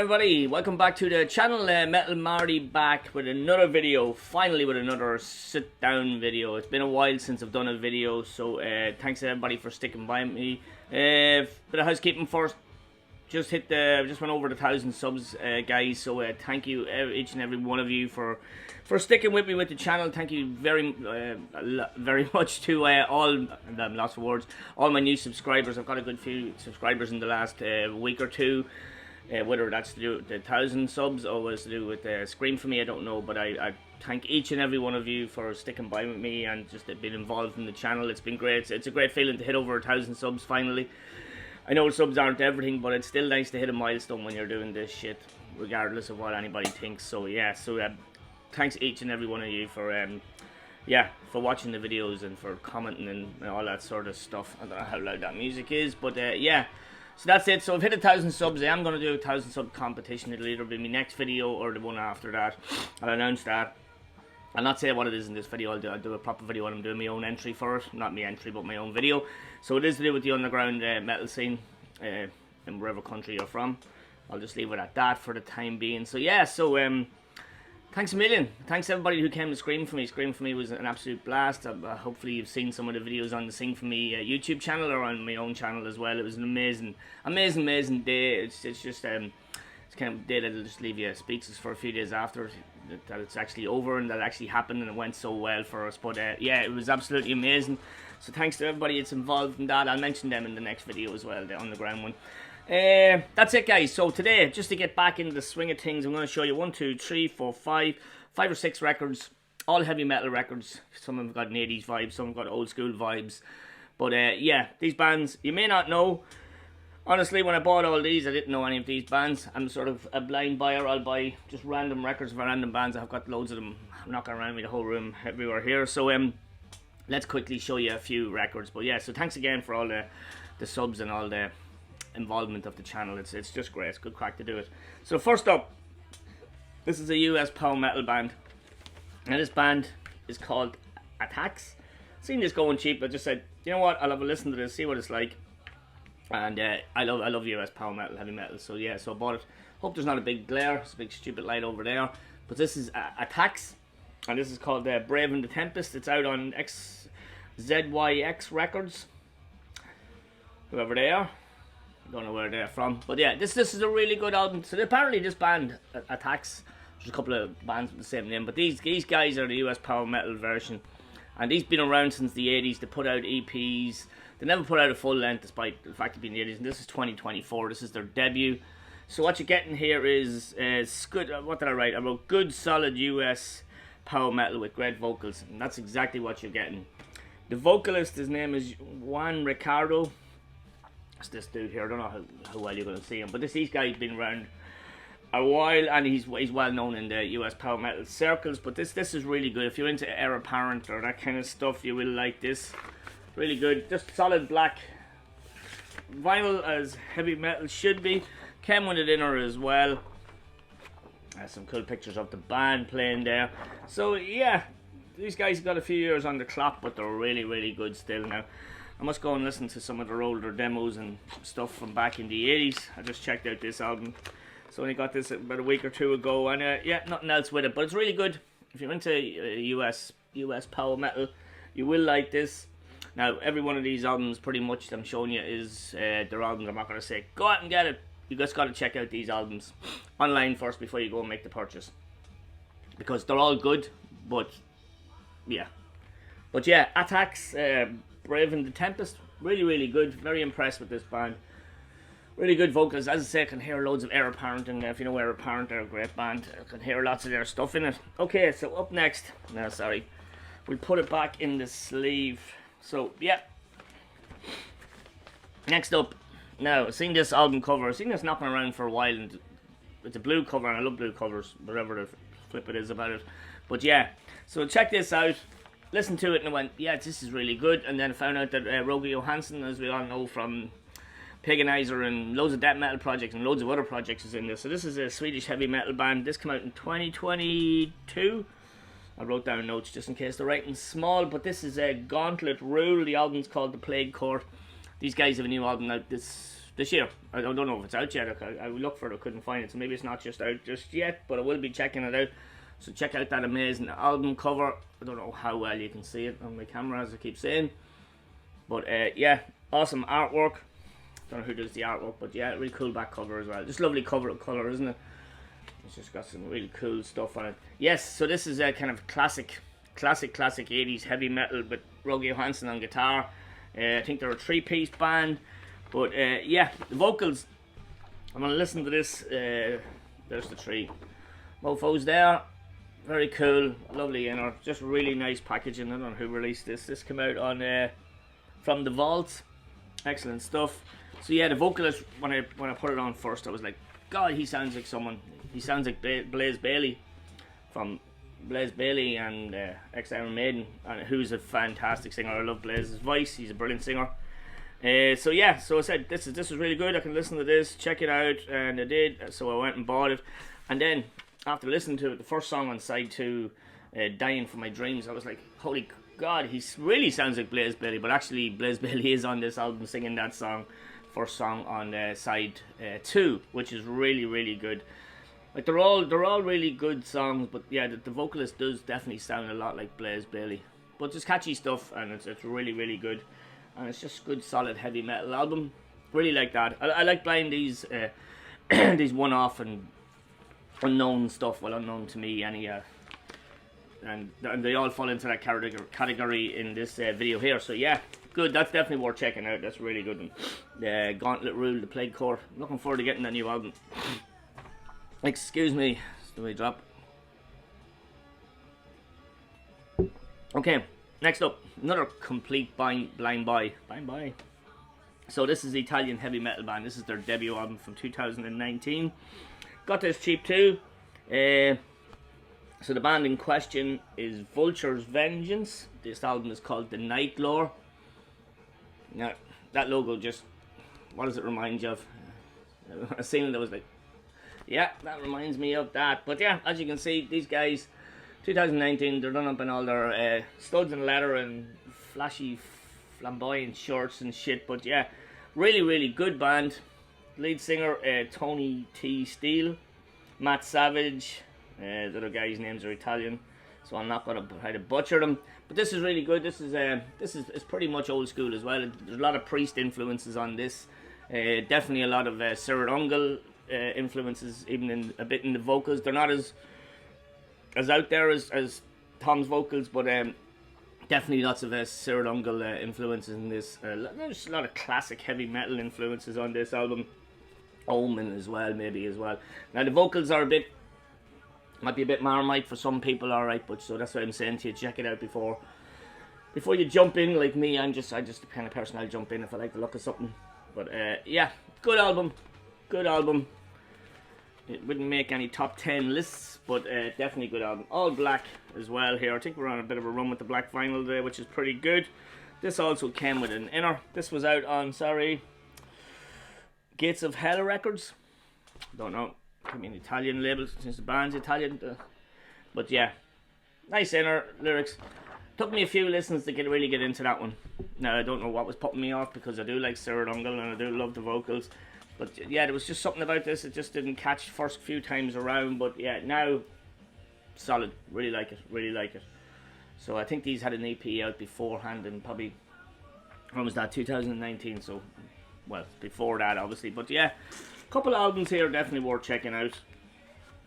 everybody, welcome back to the channel. Metal Marty back with another video, finally with another sit down video. It's been a while since I've done a video, so thanks to everybody for sticking by me. Bit of housekeeping first. Just went over the 1,000 subs, guys, so thank you each and every one of you for sticking with me with the channel. Thank you very much to all my new subscribers. I've got a good few subscribers in the last week or two. Whether that's to do with the 1,000 subs or was to do with Scream For Me, I don't know, but I thank each and every one of you for sticking by with me and just being involved in the channel. It's been great. It's a great feeling to hit over 1,000 subs finally. I know subs aren't everything, but it's still nice to hit a milestone when you're doing this shit, regardless of what anybody thinks. So yeah, thanks each and every one of you for for watching the videos and for commenting and all that sort of stuff. I don't know how loud that music is, but yeah. So that's it. So I've hit 1,000 subs. I am going to do a 1,000 sub competition. It'll either be my next video or the one after that. I'll announce that. I'll not say what it is in this video. I'll do a proper video when I'm doing my own entry for it. Not my entry, but my own video. So it is to do with the underground metal scene in wherever country you're from. I'll just leave it at that for the time being. So yeah, thanks a million. Thanks everybody who came to Scream For Me. Scream For Me was an absolute blast. Hopefully you've seen some of the videos on the Sing For Me YouTube channel or on my own channel as well. It was an amazing day. It's just it's kind of a day that'll just leave you speechless for a few days after that it's actually over and that actually happened and it went so well for us. But yeah, it was absolutely amazing. So thanks to everybody that's involved in that. I'll mention them in the next video as well, the underground one. That's it, guys. So today, just to get back into the swing of things, I'm going to show you 5 or 6 records, all heavy metal records. Some of them got an 80s vibe, some have got old school vibes. But yeah, these bands you may not know. Honestly, when I bought all these, I didn't know any of these bands. I'm sort of a blind buyer. I'll buy just random records for random bands. I've got loads of them knocking around me the whole room, everywhere here. So let's quickly show you a few records. But yeah, so thanks again for all the subs and all the involvement of the channel. It's just great. It's good crack to do it. So first up, this is a US power metal band, and this band is called Attacks. Seen this going cheap, I just said, you know what, I'll have a listen to this, see what it's like. And I love US power metal, heavy metal. So yeah, so I bought it. Hope there's not a big glare. It's a big stupid light over there. But this is Attacks, and this is called Brave in the Tempest. It's out on ZYX Records, whoever they are. Don't know where they're from, but yeah, this is a really good album. So apparently this band Attacks, there's a couple of bands with the same name, but these guys are the US power metal version, and these been around since the 80s. They put out EPs. They never put out a full length, despite the fact of being the 80s. And this is 2024. This is their debut. So what you're getting here is good. What did I write? I wrote good, solid US power metal with great vocals, and that's exactly what you're getting. The vocalist, his name is Juan Ricardo. It's this dude here. I don't know how well you're going to see him, but these guy's been around a while, and he's well known in the US power metal circles. But this is really good. If you're into Heir Apparent or that kind of stuff, you will like this. Really good. Just solid black vinyl, as heavy metal should be. Came with it in her as well. Some cool pictures of the band playing there. So yeah, these guys got a few years on the clock, but they're really good still now. I must go and listen to some of their older demos and stuff from back in the 80s. I just checked out this album. So I only got this about a week or two ago, and yeah, nothing else with it. But it's really good. If you're into US power metal, you will like this. Now, every one of these albums, pretty much, I'm showing you, is their albums. I'm not going to say, go out and get it. You just got to check out these albums online first before you go and make the purchase. Because they're all good, but yeah. But yeah, Attacks, Brave in the Tempest, really good. Very impressed with this band. Really good vocals. As I say, I can hear loads of Heir Apparent, and if you know Heir Apparent, they're a great band. I can hear lots of their stuff in it. Okay, so up next, no, sorry, we'll put it back in the sleeve. So yeah, next up, now I've seen this album cover. I've seen this knocking around for a while, and it's a blue cover, and I love blue covers, whatever the flip it is about it. But yeah, so check this out. Listened to it and I went, yeah, this is really good. And then I found out that Roger Johansson, as we all know from Paganizer and loads of death metal projects and loads of other projects, is in this. So this is a Swedish heavy metal band. This came out in 2022. I wrote down notes just in case the writing's small, but this is a Gauntlet Rule. The album's called The Plague Court. These guys have a new album out this this year. I don't know if it's out yet. I looked for it, I couldn't find it, so maybe it's not just out just yet, but I will be checking it out. So check out that amazing album cover. I don't know how well you can see it on my camera, as I keep saying, but yeah, awesome artwork. Don't know who does the artwork, but yeah, really cool back cover as well. Just lovely cover of colour, isn't it? It's just got some really cool stuff on it. Yes, so this is a kind of classic 80s heavy metal with Roger Johansson on guitar. I think they're a 3-piece band, but yeah, the vocals, I'm going to listen to this. There's the 3 mofos there. Very cool, lovely inner, just really nice packaging. I don't know who released this. This came out on From the Vault. Excellent stuff. So yeah, the vocalist, when I put it on first, I was like, God, he sounds like someone. He sounds like Blaze Bayley from Blaze Bayley and ex-Iron Maiden, and who's a fantastic singer. I love Blaze's voice. He's a brilliant singer. So yeah, so I said this is really good. I can listen to this, check it out, and I did. So I went and bought it, and then after listening to it, the first song on side 2, Dying for My Dreams, I was like, holy God, he really sounds like Blaze Bayley. But actually, Blaze Bayley is on this album singing that song, first song on side 2, which is really good. Like they're all really good songs, but yeah, the vocalist does definitely sound a lot like Blaze Bayley. But it's catchy stuff, and it's really good, and it's just good solid heavy metal album. Really like that. I like buying these these one-off and unknown stuff. Well, unknown to me, and they all fall into that category in this video here. So yeah, good. That's definitely worth checking out. That's really good. The Gauntlet Rule, the Plague Court. I'm looking forward to getting that new album. Excuse me, the way drop. Okay, next up, another complete blind buy. So this is the Italian heavy metal band. This is their debut album from 2019. Got this cheap too. So the band in question is Vulture's Vengeance. This album is called The Night Lore. Now, that logo just, what does it remind you of? I seen it, I was like, yeah, that reminds me of that. But yeah, as you can see, these guys, 2019, they're done up in all their studs and leather and flashy, flamboyant shorts and shit. But yeah, really good band. Lead singer, Tony T. Steele, Matt Savage. The other guys' names are Italian, so I'm not going to try to butcher them. But this is really good. This is it's pretty much old school as well. There's a lot of Priest influences on this. Definitely a lot of Sarah Ungle influences, even a bit in the vocals. They're not as out there as Tom's vocals, but definitely lots of Sarah Ungle influences in this. There's a lot of classic heavy metal influences on this album. Omen as well, maybe as well. Now the vocals are might be a bit Marmite for some people, alright, but so that's what I'm saying to you. Check it out before you jump in. Like me, I'm just the kind of person I'll jump in if I like the look of something. But yeah, good album. It wouldn't make any top 10 lists, but definitely good album. All black as well here. I think we're on a bit of a run with the black vinyl there, which is pretty good. This also came with an inner. This was out on, Gates of Hell Records. Don't know. I mean, Italian label, since the band's Italian. But yeah, nice inner lyrics. Took me a few listens to really get into that one. Now, I don't know what was putting me off, because I do like Sarah Ungle and I do love the vocals. But yeah, there was just something about this. It just didn't catch first few times around. But yeah, now, solid. Really like it. So I think these had an EP out beforehand, and probably, when was that, 2019? So, well, before that, obviously. But yeah, a couple of albums here definitely worth checking out.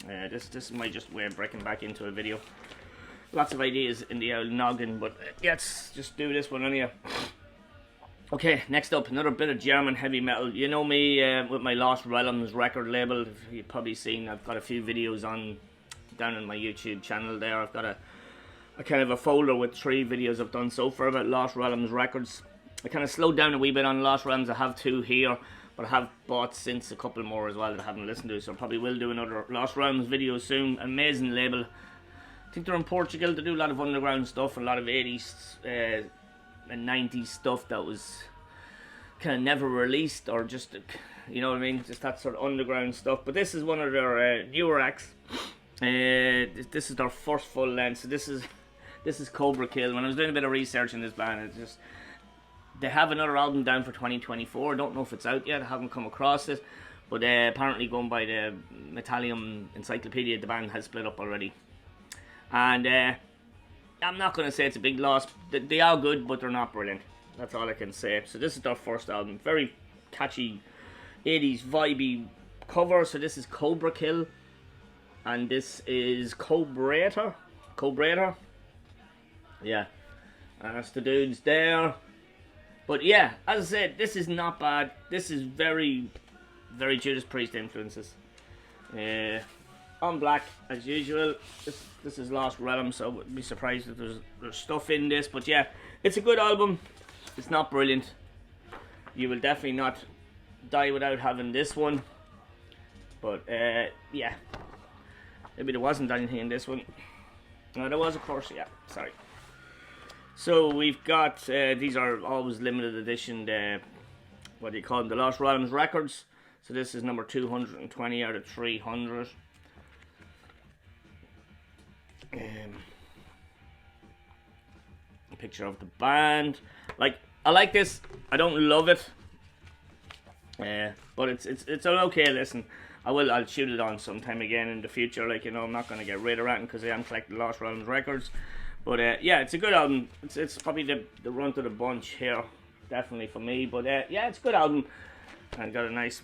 This is my just way of breaking back into a video. Lots of ideas in the old noggin, but let's just do this one anyhow. Okay, next up, another bit of German heavy metal. You know me with my Lost Realms record label. You've probably seen I've got a few videos down on my YouTube channel there. I've got a kind of a folder with 3 videos I've done so far about Lost Realms records. I kind of slowed down a wee bit on Lost Realms. I have 2 here, but I have bought since a couple more as well that I haven't listened to, so I probably will do another Lost Realms video soon. Amazing label. I think they're in Portugal. They do a lot of underground stuff, a lot of 80s and 90s stuff that was kind of never released, or just, you know what I mean, just that sort of underground stuff. But this is one of their newer acts. This is their first full length. So this is Cobra Kill. When I was doing a bit of research in this band, it's just They have another album down for 2024. Don't know if it's out yet. I haven't come across it. But apparently, going by the Metallium Encyclopedia, the band has split up already. And I'm not going to say it's a big loss. They are good, but they're not brilliant. That's all I can say. So this is their first album. Very catchy, 80s vibey cover. So this is Cobra Kill. And this is Cobrator. Yeah. And that's the dudes there. But yeah, as I said, this is not bad. This is very Judas Priest influences. On black, as usual. This is Lost Realm, so I wouldn't be surprised if there's stuff in this. But yeah, it's a good album. It's not brilliant. You will definitely not die without having this one. But yeah, maybe there wasn't anything in this one. No, there was, of course. Yeah, sorry. So we've got these are always limited edition. What do you call them? The Lost Realms records. So this is number 220 out of 300. A picture of the band. Like, I like this. I don't love it, but it's an okay listen. I'll shoot it on sometime again in the future. Like, you know, I'm not gonna get rid of it because I am collecting Lost Realms records. But yeah, it's a good album. It's probably the runt of the bunch here, definitely for me. But yeah, it's a good album. And got a nice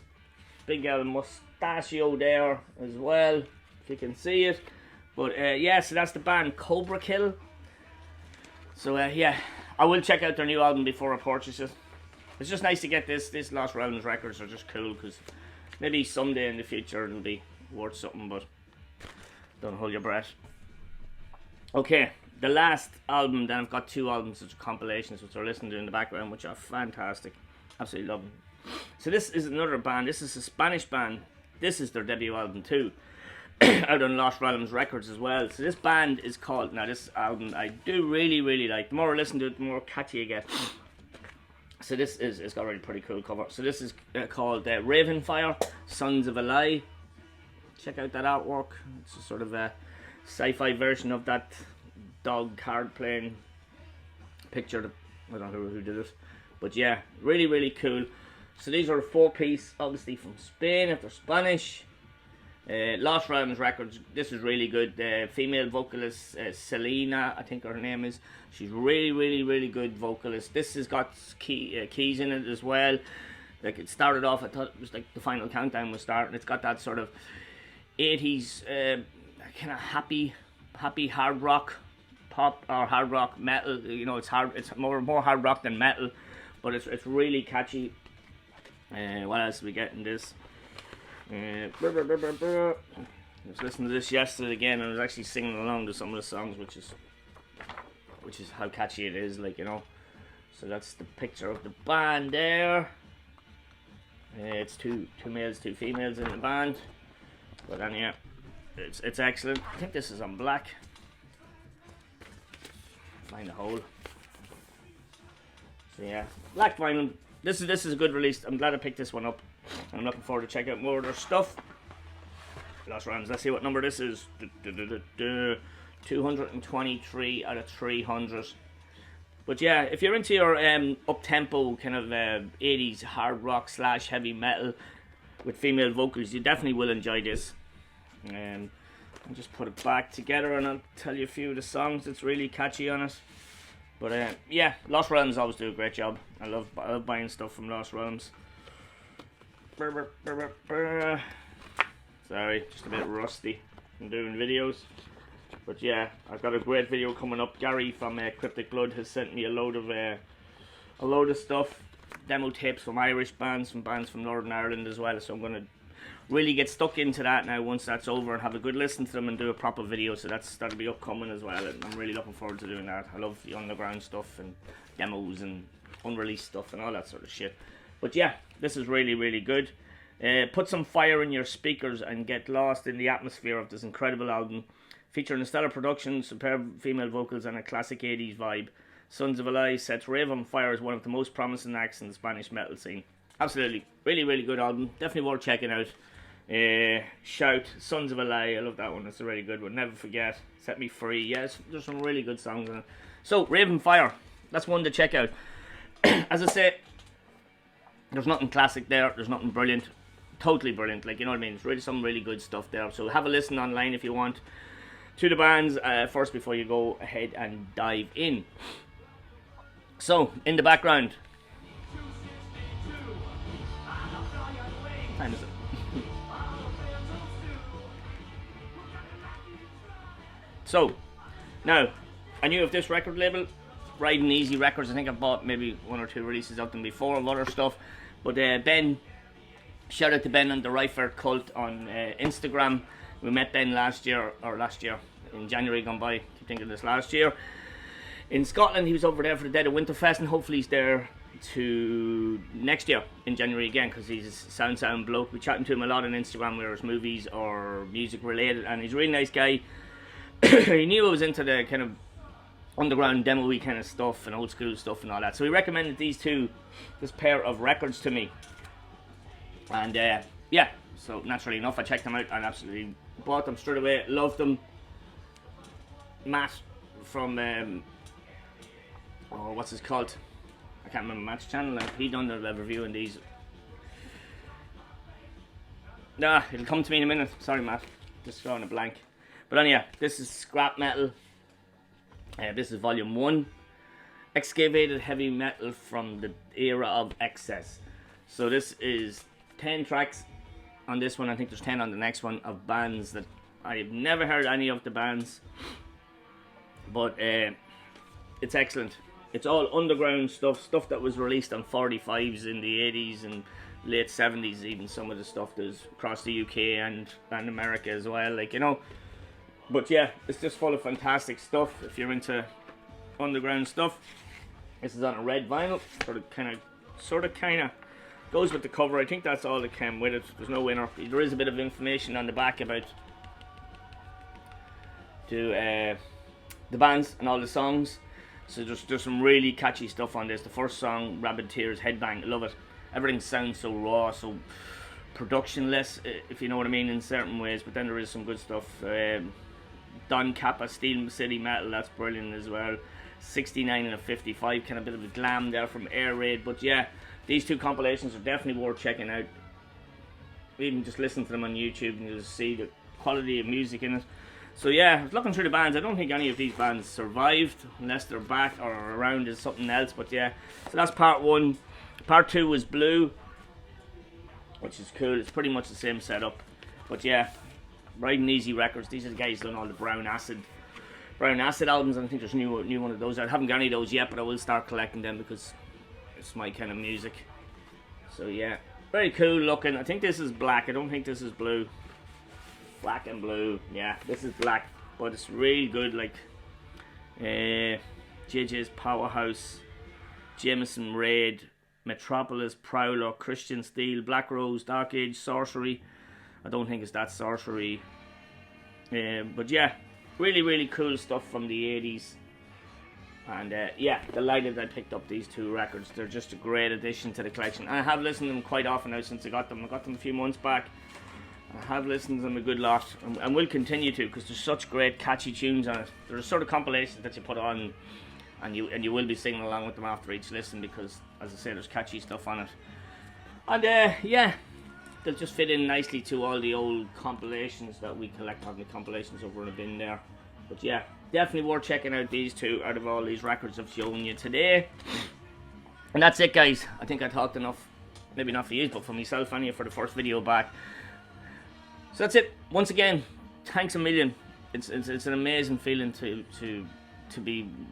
big mustachio there as well, if you can see it. But yeah, so that's the band Cobra Kill. So yeah, I will check out their new album before I purchase it. It's just nice to get this Lost Realms records are just cool, because maybe someday in the future it'll be worth something, but don't hold your breath. Okay, the last album, then I've got two albums which are compilations which are listening to in the background, which are fantastic. Absolutely love them. So this is another band. This is a Spanish band. This is their debut album too. Out on Lost Realms Records as well. So this band is called, now this album I do really like. The more I listen to it, the more catchy I get. So this is, it's got a really pretty cool cover. So this is called Ravenfire, Sons of a Lie. Check out that artwork. It's a sort of a sci-fi version of that dog card playing picture. I don't know who did it, but yeah, really cool. So these are a 4-piece, obviously from Spain, if they're Spanish. Lost Realms Records. This is really good. Female vocalist Selena, I think her name is. She's really good vocalist. This has got keys in it as well. Like, it started off, I thought it was like the Final Countdown was starting. It's got that sort of 80s kind of happy hard rock pop, or hard rock metal. You know, it's more hard rock than metal, but it's really catchy. What else do we get in this? I was listening to this yesterday again, and I was actually singing along to some of the songs, which is how catchy it is, like, you know. So that's the picture of the band there. It's two males, 2 females in the band. But then yeah, it's excellent. I think this is on black. Find a hole. So yeah, black vinyl. This is a good release. I'm glad I picked this one up. I'm looking forward to check out more of their stuff. Lost Realms. Let's see what number this is. 223 out of 300. But yeah, if you're into your up-tempo kind of 80s hard rock / heavy metal with female vocals, you definitely will enjoy this. I'll just put it back together and I'll tell you a few of the songs that's really catchy on it. But yeah, Lost Realms always do a great job. I love buying stuff from Lost Realms. Sorry, just a bit rusty from doing videos. But yeah, I've got a great video coming up. Gary from Cryptic Blood has sent me a load of stuff, demo tapes from Irish bands, from Northern Ireland as well. So I'm going to really get stuck into that now once that's over, and have a good listen to them and do a proper video. So that'll be upcoming as well, and I'm really looking forward to doing that. I love the underground stuff and demos and unreleased stuff and all that sort of shit. But yeah, this is really good. Put some fire in your speakers and get lost in the atmosphere of this incredible album, featuring a stellar production, superb female vocals, and a classic 80s vibe. Sons of a Lie sets Rave on fire as one of the most promising acts in the Spanish metal scene. Absolutely, really good album. Definitely worth checking out. Shout, Sons of a Lie. I love that one. It's a really good one. Never Forget, Set Me Free. Yes, there's some really good songs in it. So Ravenfire, that's one to check out. as I say, there's nothing classic there. There's nothing brilliant. Totally brilliant. Like, you know what I mean? It's really some really good stuff there. So have a listen online if you want to the bands first before you go ahead and dive in. So, in the background. What time is it? So, now, I knew of this record label, Riding Easy Records. I think I've bought maybe 1 or 2 releases of them before of other stuff. But Ben, shout out to Ben and the Rifer Cult on Instagram. We met Ben last year, in January gone by. I keep thinking this last year. In Scotland, he was over there for the Dead of Winterfest, and hopefully he's there to next year in January again, because he's a sound bloke. We chatting to him a lot on Instagram, whether it's movies or music related, and he's a really nice guy. He knew I was into the kind of underground demo-y kind of stuff and old school stuff and all that, so he recommended this pair of records to me, and yeah, so naturally enough I checked them out and absolutely bought them straight away. Loved them. Matt from what's his called? I can't remember Matt's channel. He done the review on these. Nah, it'll come to me in a minute. Sorry, Matt, just drawing a blank. But anyhow, this is Scrap Metal. This is volume 1. Excavated heavy metal from the era of excess. So this is 10 tracks on this one. I think there's 10 on the next one, of bands that I've never heard any of the bands. But it's excellent. It's all underground stuff that was released on 45s in the 80s and late 70s, even some of the stuff that's across the UK and America as well, like, you know. But yeah, it's just full of fantastic stuff if you're into underground stuff. This is on a red vinyl, sort of kind of goes with the cover. I think that's all that came with it. There's no winner. There is a bit of information on the back about the bands and all the songs. So there's some really catchy stuff on this. The first song, Rabid Tears, Headbang, love it. Everything sounds so raw, so productionless, if you know what I mean, in certain ways. But then there is some good stuff. Don Kappa, Steel City Metal, that's brilliant as well. 69 and a 55, kind of bit of a glam there from Air Raid. But yeah, these two compilations are definitely worth checking out. Even just listen to them on YouTube and you'll see the quality of music in it. So yeah, I was looking through the bands. I don't think any of these bands survived, unless they're back or around as something else. But yeah, so that's part 1. Part 2 was Blue, which is cool. It's pretty much the same setup. But yeah, Riding Easy Records. These are the guys done all the Brown Acid albums, and I think there's a new one of those. I haven't got any of those yet, but I will start collecting them because it's my kind of music. So yeah, very cool looking. I think this is black. I don't think this is blue. Black and blue. Yeah, this is black, but it's really good. Like JJ's Powerhouse, Jameson Raid, Metropolis, Prowler, Christian Steel, Black Rose, Dark Age, Sorcery. I don't think it's that Sorcery. But yeah, really cool stuff from the 80s. And yeah, delighted I picked up these 2 records. They're just a great addition to the collection. I have listened to them quite often now since I got them. I got them a few months back. I have listened to them a good lot, and will continue to, because there's such great catchy tunes on it. There's sort of compilations that you put on, and you will be singing along with them after each listen, because, as I say, there's catchy stuff on it. And yeah, they'll just fit in nicely to all the old compilations that we collect, having the compilations over in a bin there. But yeah, definitely worth checking out these 2 out of all these records I've shown you today. And that's it, guys. I think I talked enough, maybe not for you, but for myself anyway, for the first video back. So that's it. Once again, thanks a million. It's an amazing feeling to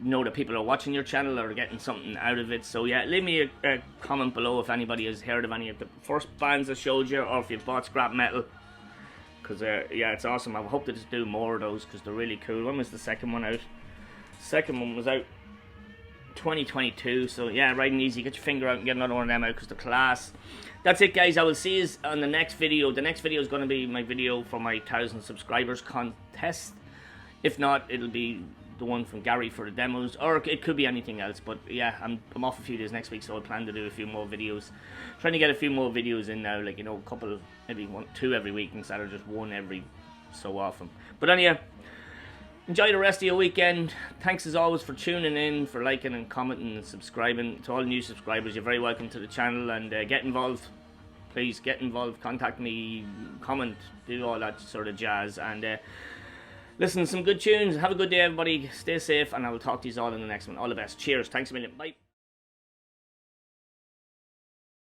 know that people are watching your channel or getting something out of it. So yeah, leave me a comment below if anybody has heard of any of the first bands I showed you, or if you've bought Scrap Metal. Because yeah, it's awesome. I hope to just do more of those, because they're really cool. When was the second one out? Second one was out 2022. So yeah, Riding Easy. Get your finger out and get another one of them out, because they're class. That's it, guys. I will see you on the next video. The next video is going to be my video for my 1,000 subscribers contest. If not, it'll be the one from Gary for the demos, or it could be anything else. But yeah, I'm off a few days next week, so I plan to do a few more videos. Trying to get a few more videos in now, like, you know, a couple, maybe 1, 2 every week instead of just 1 every so often. But anyway, enjoy the rest of your weekend. Thanks as always for tuning in, for liking and commenting and subscribing. To all new subscribers, you're very welcome to the channel, and get involved. Please get involved, contact me, comment, do all that sort of jazz, and listen to some good tunes. Have a good day, everybody. Stay safe, and I will talk to you all in the next one. All the best. Cheers. Thanks a million. Bye.